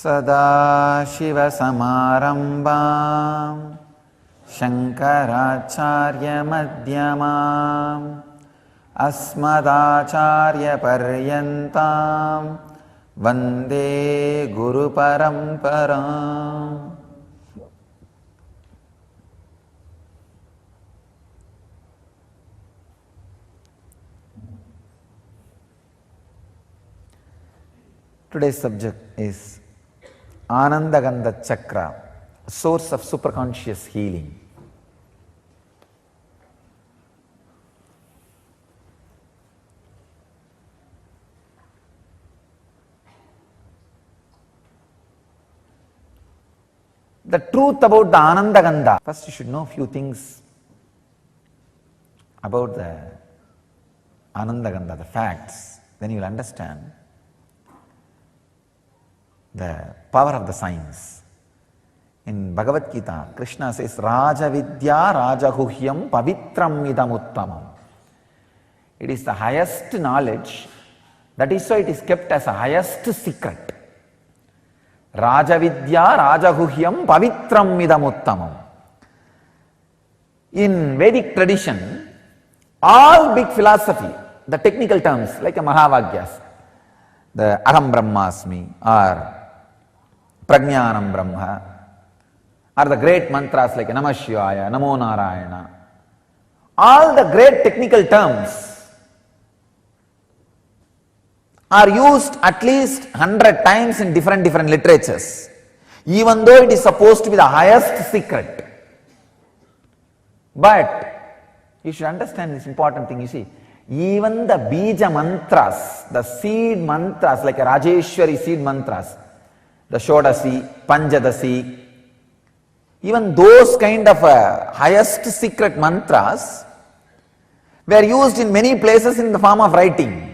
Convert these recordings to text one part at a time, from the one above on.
सदाशिवसमारम्भां शङ्कराचार्यमध्यमाम् अस्मदाचार्यपर्यन्तां वन्दे गुरुपरम्पराम्. Today's subject is Anandagandha Chakra, source of superconscious healing. The truth about the Anandagandha. First you should know a few things about the Anandagandha, the facts. Then you will understand the power of the science. In Bhagavad Gita, Krishna says, Raja Vidya Rajaguhyam Pavitram Idam Uttamam. It is the highest knowledge. That is why it is kept as a highest secret. Raja Vidya Rajaguhyam Pavitram Idam Uttamam. In Vedic tradition, all big philosophy, the technical terms like a Mahavagyas, the Aham Brahmasmi or Prajnanam Brahma, or the great mantras like Namah Shivaya, Namo Narayana, all the great technical terms are used at least 100 times in different literatures, even though it is supposed to be the highest secret. But you should understand this important thing, you see, even the Bija mantras, the seed mantras like a Rajeshwari seed mantras, the Shodasi, Panchadasi, even those kind of highest secret mantras were used in many places in the form of writing.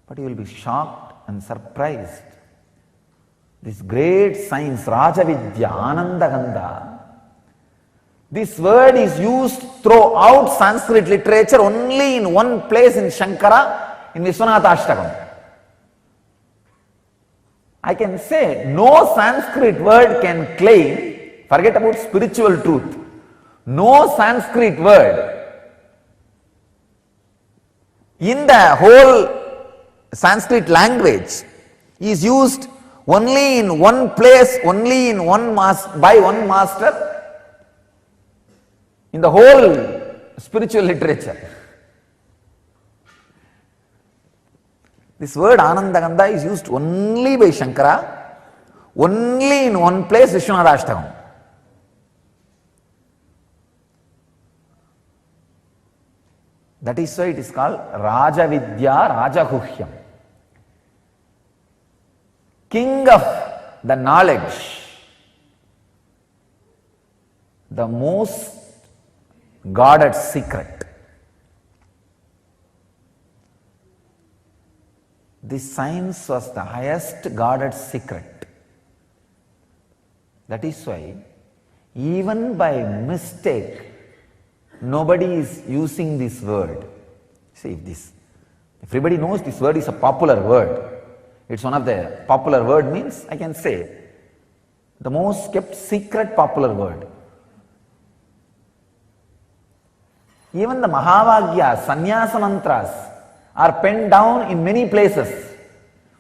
But you will be shocked and surprised. This great science, Rajavidya, Anandagandha, this word is used throughout Sanskrit literature only in one place in Shankara, in Vishwanatha Ashtakam. I can say no Sanskrit word can claim, forget about spiritual truth, no Sanskrit word in the whole Sanskrit language is used only in one place, only in one by one master in the whole spiritual literature. This word Anandagandha is used only by Shankara, only in one place, Vishwanatha Ashtakam. That is why it is called Rajavidya Rajaguhyam. King of the knowledge, the most guarded secret. This science was the highest guarded secret. That is why even by mistake nobody is using this word. See, if everybody knows this word is a popular word, it's one of the popular word means I can say the most kept secret popular word. Even the Mahavagyas, Sannyasa mantras are penned down in many places,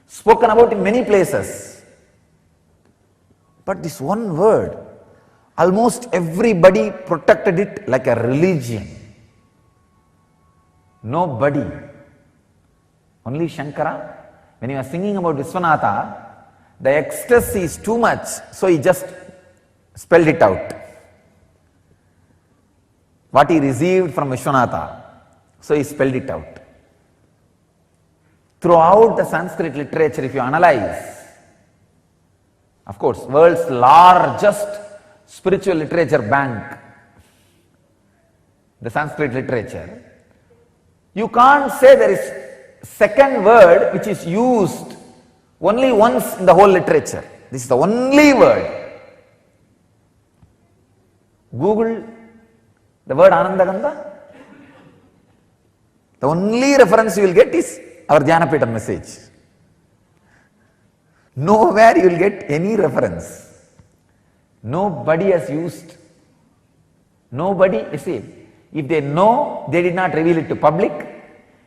spoken about in many places. But this one word, almost everybody protected it like a religion. Nobody. Only Shankara, when he was singing about Vishwanatha, the ecstasy is too much, so he just spelled it out. What he received from Vishwanatha, so he spelled it out. Throughout the Sanskrit literature, if you analyze, of course, world's largest spiritual literature bank, the Sanskrit literature, you can't say there is second word which is used only once in the whole literature. This is the only word. Google the word Anandagandha. The only reference you will get is our Dhyanapeetham message. Nowhere you will get any reference. Nobody has used, nobody, you see, if they know, they did not reveal it to public.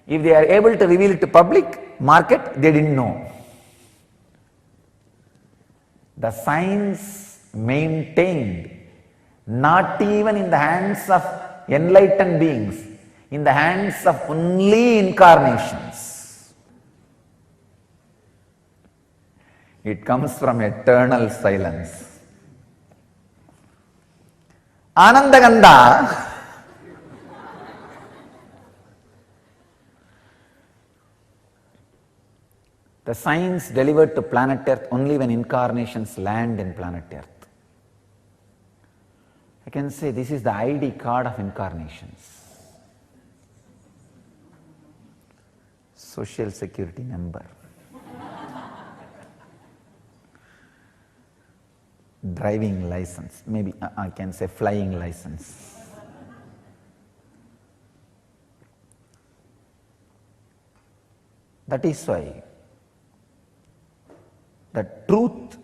If they are able to reveal it to public market, they didn't know. The science maintained, not even in the hands of enlightened beings, in the hands of only incarnations. It comes from eternal silence. Anandagandha the science delivered to planet Earth only when incarnations land in planet Earth. I can say this is the ID card of incarnations. Social security number. Driving license, maybe I can say flying license. That is why the truth,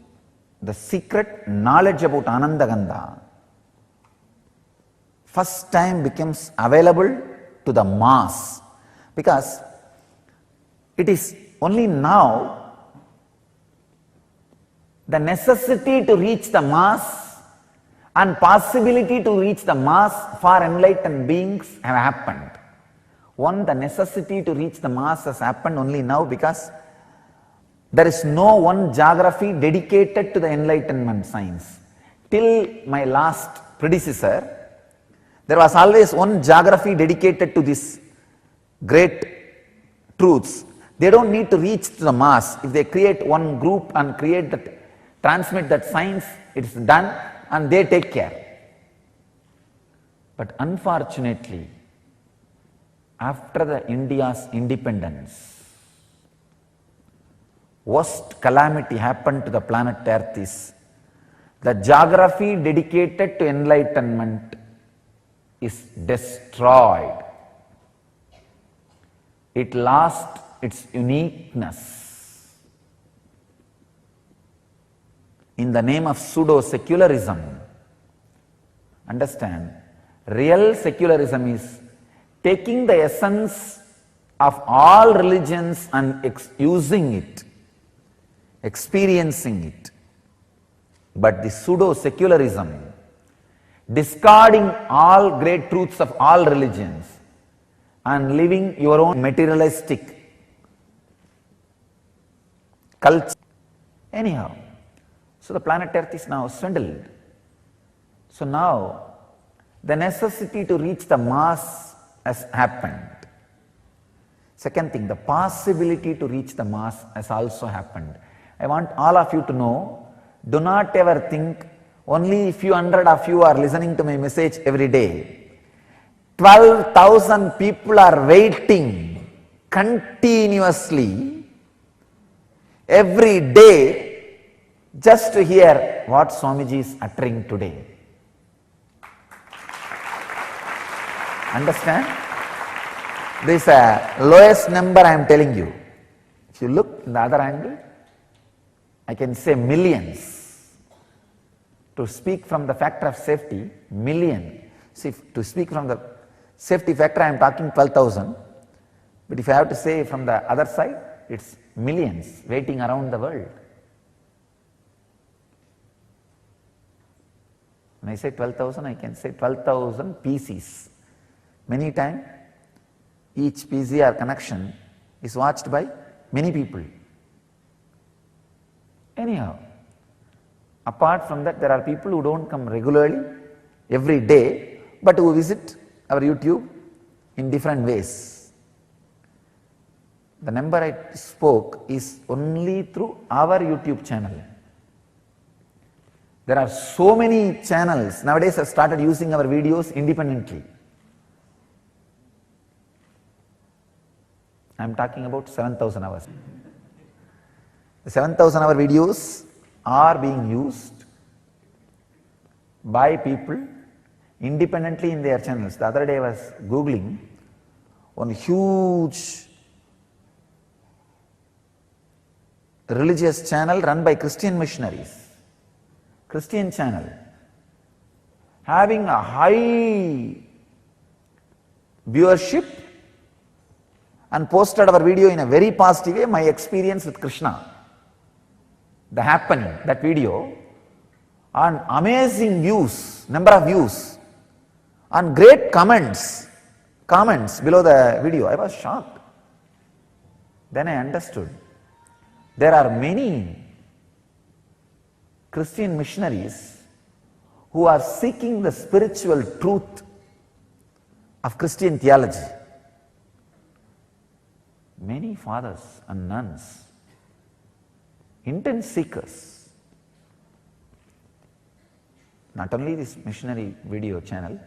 the secret knowledge about Anandagandha first time becomes available to the mass, because it is only now the necessity to reach the mass and possibility to reach the mass for enlightened beings have happened. One, the necessity to reach the mass has happened only now because there is no one geography dedicated to the enlightenment science. Till my last predecessor, there was always one geography dedicated to these great truths. They don't need to reach to the mass. If they create one group and create that, transmit that science, it is done and they take care. But unfortunately, after the India's independence, worst calamity happened to the planet Earth is the geography dedicated to enlightenment is destroyed. It lost its uniqueness. In the name of pseudo-secularism, understand, real secularism is taking the essence of all religions and using it, experiencing it. But the pseudo-secularism, discarding all great truths of all religions and living your own materialistic culture. Anyhow, so the planet Earth is now swindled. So now the necessity to reach the mass has happened. Second thing, the possibility to reach the mass has also happened. I want all of you to know, do not ever think only a few hundred of you are listening to my message every day. 12,000 people are waiting continuously every day just to hear what Swamiji is uttering today. Understand? This is a lowest number I am telling you. If you look in the other angle, I can say millions. To speak from the factor of safety, million. See, to speak from the safety factor, I am talking 12,000. But if I have to say from the other side, it's millions waiting around the world. When I say 12,000, I can say 12,000 PCs. Many times, each PC or connection is watched by many people. Anyhow, apart from that, there are people who don't come regularly, every day, but who visit our YouTube in different ways. The number I spoke is only through our YouTube channel. There are so many channels nowadays have started using our videos independently. I am talking about 7,000 hours. The 7,000 hour videos are being used by people independently in their channels. The other day I was Googling one huge religious channel run by Christian missionaries. Christian channel. Having a high viewership and posted our video in a very positive way, my experience with Krishna. The happening, that video, and amazing views, number of views, and great comments below the video. I was shocked. Then I understood. There are many Christian missionaries who are seeking the spiritual truth of Christian theology. Many fathers and nuns, intense seekers. Not only this missionary video channel,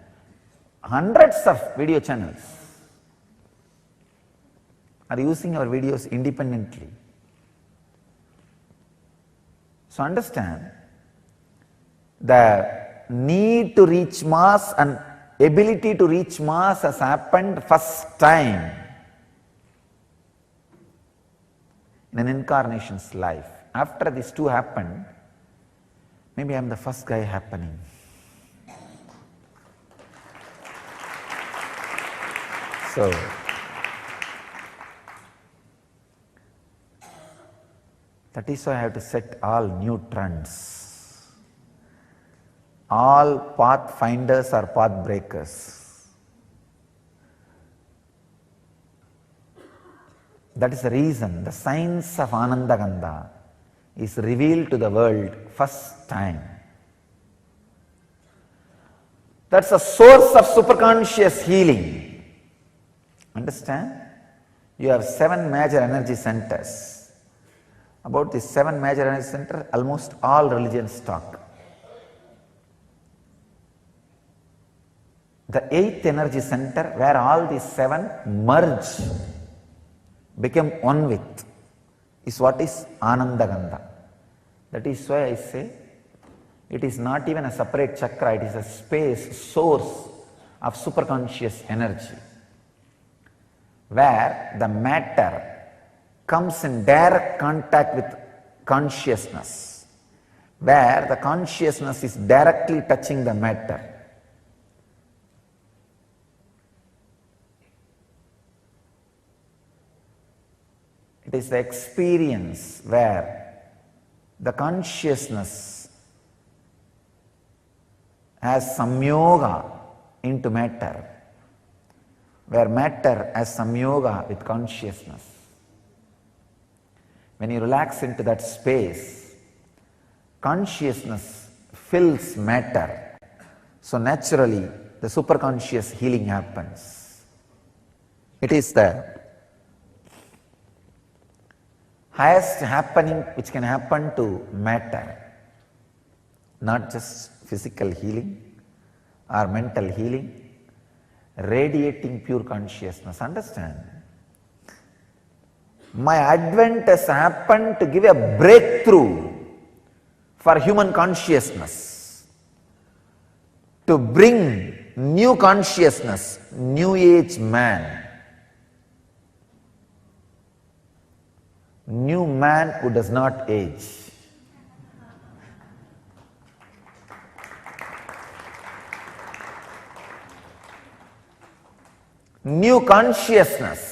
hundreds of video channels are using our videos independently. So understand, the need to reach mass and ability to reach mass has happened first time in an incarnation's life. After these two happened, maybe I am the first guy happening. So, that is why I have to set all new trends. All pathfinders are path breakers. That is the reason the science of Anandagandha is revealed to the world first time. That's a source of superconscious healing. Understand? You have 7 major energy centers. About these 7 major energy centers, almost all religions talk. The 8th energy center, where all these 7 merge, become one with, is what is Anandagandha. That is why I say it is not even a separate chakra, it is a space, source of superconscious energy, where the matter comes in direct contact with consciousness, where the consciousness is directly touching the matter. It is the experience where the consciousness has samyoga into matter, where matter has samyoga with consciousness. When you relax into that space, consciousness fills matter. So naturally, the superconscious healing happens. It is the highest happening which can happen to matter, not just physical healing or mental healing, radiating pure consciousness. Understand? My advent has happened to give a breakthrough for human consciousness, to bring new consciousness, new age man, new man who does not age. New consciousness.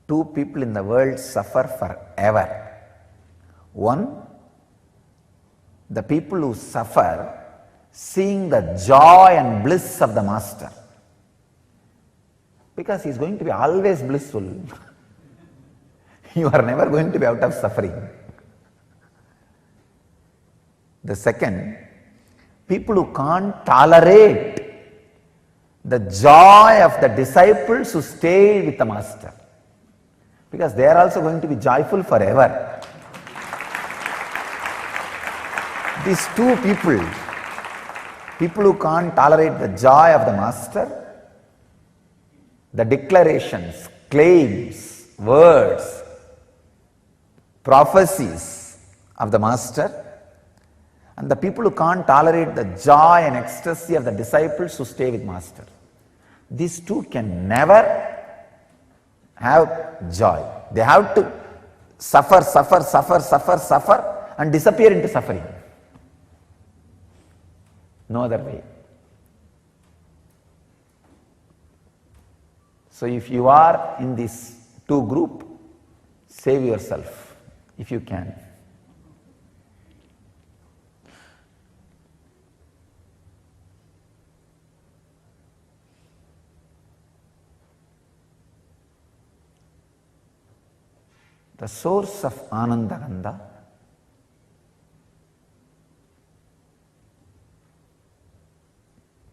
Two people in the world suffer forever. One, the people who suffer seeing the joy and bliss of the master, because he is going to be always blissful. You are never going to be out of suffering. The second, people who can't tolerate the joy of the disciples who stayed with the master, because they are also going to be joyful forever. These two people who can't tolerate the joy of the master, the declarations, claims, words, prophecies of the master, and the people who can't tolerate the joy and ecstasy of the disciples who stay with Master. These two can never have joy. They have to suffer and disappear into suffering. No other way. So if you are in this two group, save yourself if you can. The source of Anandagandha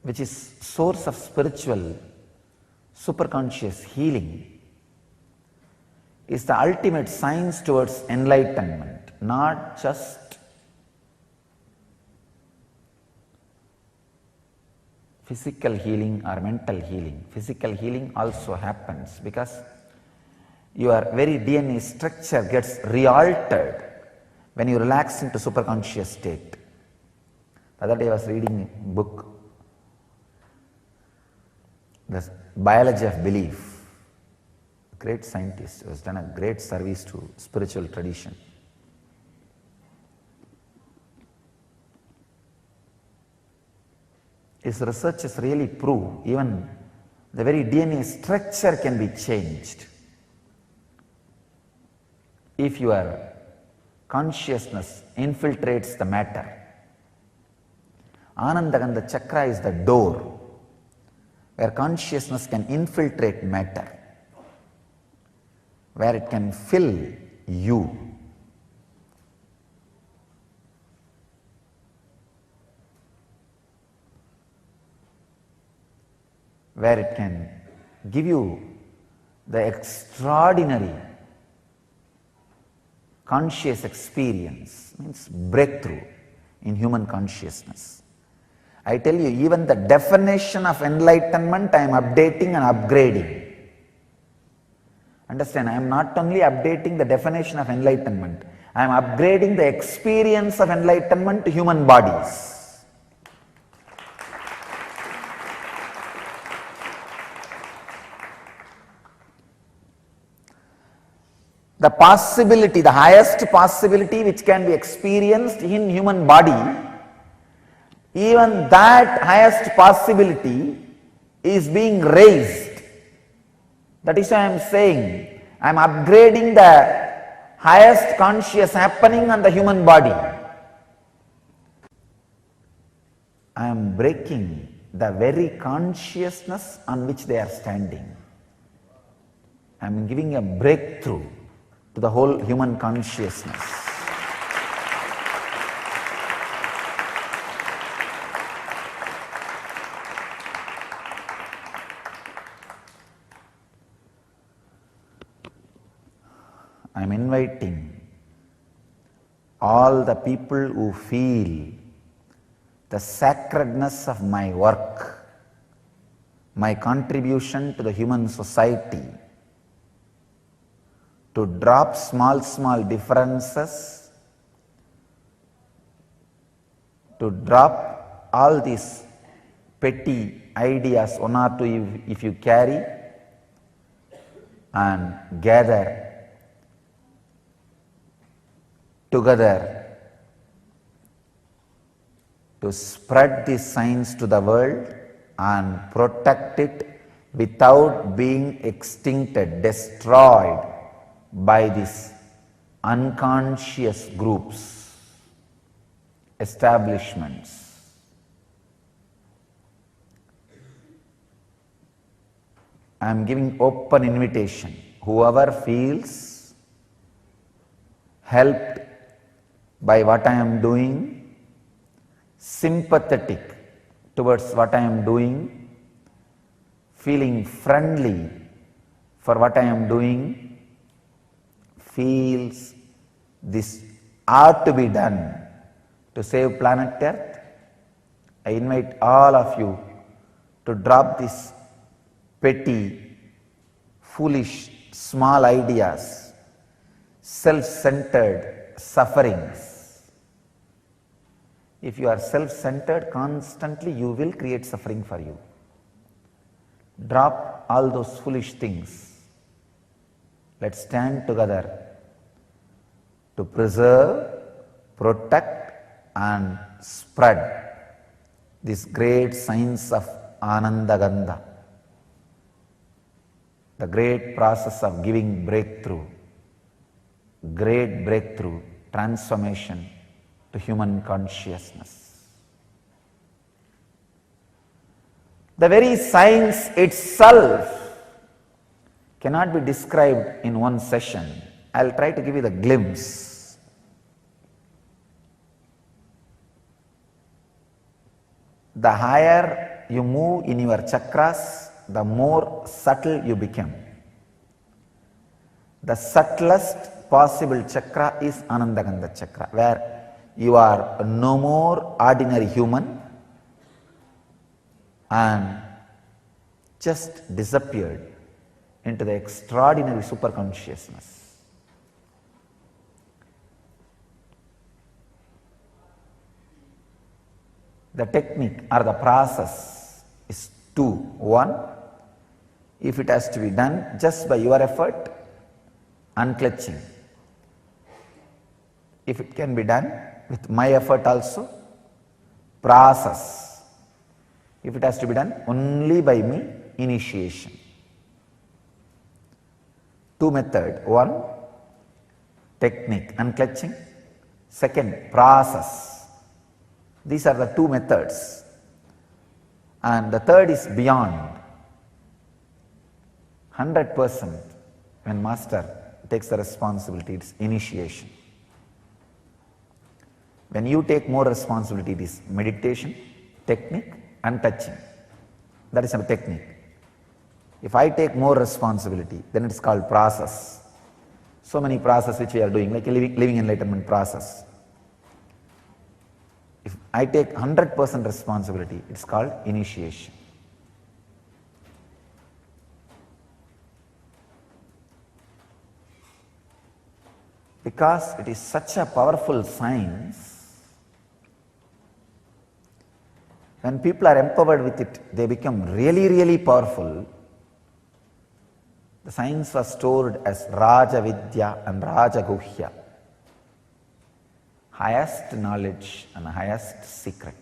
which is source of spiritual superconscious healing is the ultimate science towards enlightenment, not just physical healing or mental healing. Physical healing also happens because your very DNA structure gets re-altered when you relax into superconscious state. The other day I was reading a book, The Biology of Belief. A great scientist who has done a great service to spiritual tradition. His researches really prove even the very DNA structure can be changed if your consciousness infiltrates the matter. Anandagandha chakra is the door where consciousness can infiltrate matter, where it can fill you. Where it can give you the extraordinary conscious experience, means breakthrough in human consciousness. I tell you, even the definition of enlightenment I am updating and upgrading. Understand, I am not only updating the definition of enlightenment, I am upgrading the experience of enlightenment to human bodies. The possibility, the highest possibility which can be experienced in human body, even that highest possibility is being raised. That is why I am saying, I am upgrading the highest conscious happening on the human body. I am breaking the very consciousness on which they are standing. I am giving a breakthrough to the whole human consciousness. I am inviting all the people who feel the sacredness of my work, my contribution to the human society, to drop small differences, to drop all these petty ideas, one or two if you carry, and gather together to spread this science to the world and protect it without being extincted, destroyed by these unconscious groups, establishments. I am giving open invitation. Whoever feels helped by what I am doing, sympathetic towards what I am doing, feeling friendly for what I am doing, feels this ought to be done to save planet Earth, I invite all of you to drop these petty, foolish, small ideas, self-centered sufferings, If you are self-centered constantly, you will create suffering for you. Drop all those foolish things. Let's stand together to preserve, protect and spread this great science of Anandagandha, the great process of giving breakthrough, great breakthrough, transformation to human consciousness. The very science itself cannot be described in one session. I'll try to give you the glimpse. The higher you move in your chakras, the more subtle you become. The subtlest possible chakra is Anandagandha chakra, where you are no more ordinary human and just disappeared into the extraordinary superconsciousness. The technique or the process is two. One, if it has to be done just by your effort, unclutching. If it can be done with my effort also, process. If it has to be done only by me, initiation. Two methods. One, technique, unclutching. Second, process. These are the two methods. And the third is beyond. 100% when master takes the responsibility, it's initiation. When you take more responsibility, it is meditation, technique and touching. That is a technique. If I take more responsibility, then it is called process. So many processes which we are doing, like a living enlightenment process. If I take 100% responsibility, it's called initiation. Because it is such a powerful science, when people are empowered with it, they become really, really powerful. The science was stored as Raja Vidya and Raja Guhya, highest knowledge and highest secret.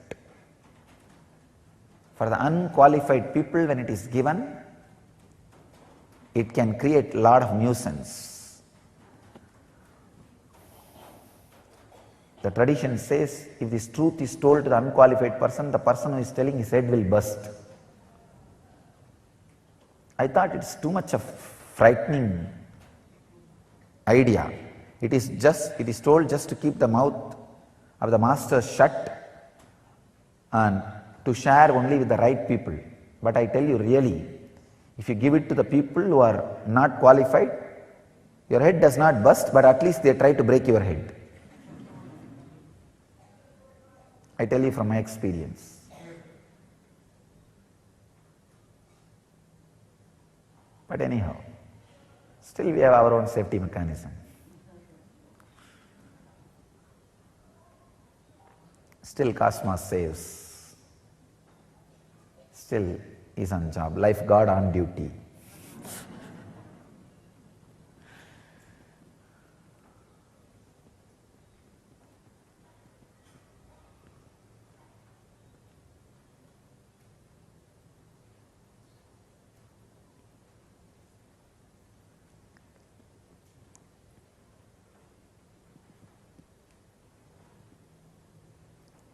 For the unqualified people, when it is given, it can create a lot of nuisance. The tradition says, if this truth is told to the unqualified person, the person who is telling his head will burst. I thought it's too much of frightening idea. It is told just to keep the mouth of the master shut and to share only with the right people. But I tell you really, if you give it to the people who are not qualified, your head does not burst, but at least they try to break your head. I tell you from my experience. But anyhow, still we have our own safety mechanism. Still Cosmos saves. Still is on job. Lifeguard on duty.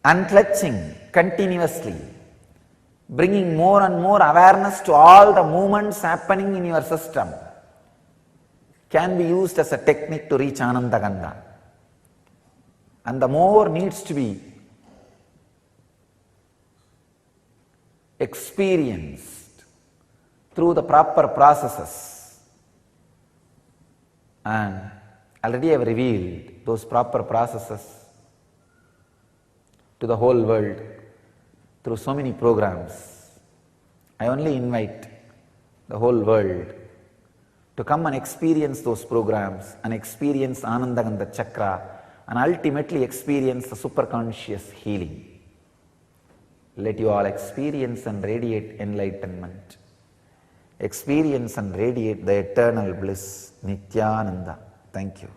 Unclutching continuously, bringing more and more awareness to all the movements happening in your system, can be used as a technique to reach Anandagandha. And the more needs to be experienced through the proper processes. And already I have revealed those proper processes to the whole world through so many programs. I only invite the whole world to come and experience those programs and experience Anandagandha Chakra and ultimately experience the superconscious healing. Let you all experience and radiate enlightenment. Experience and radiate the eternal bliss, Nityananda. Thank you.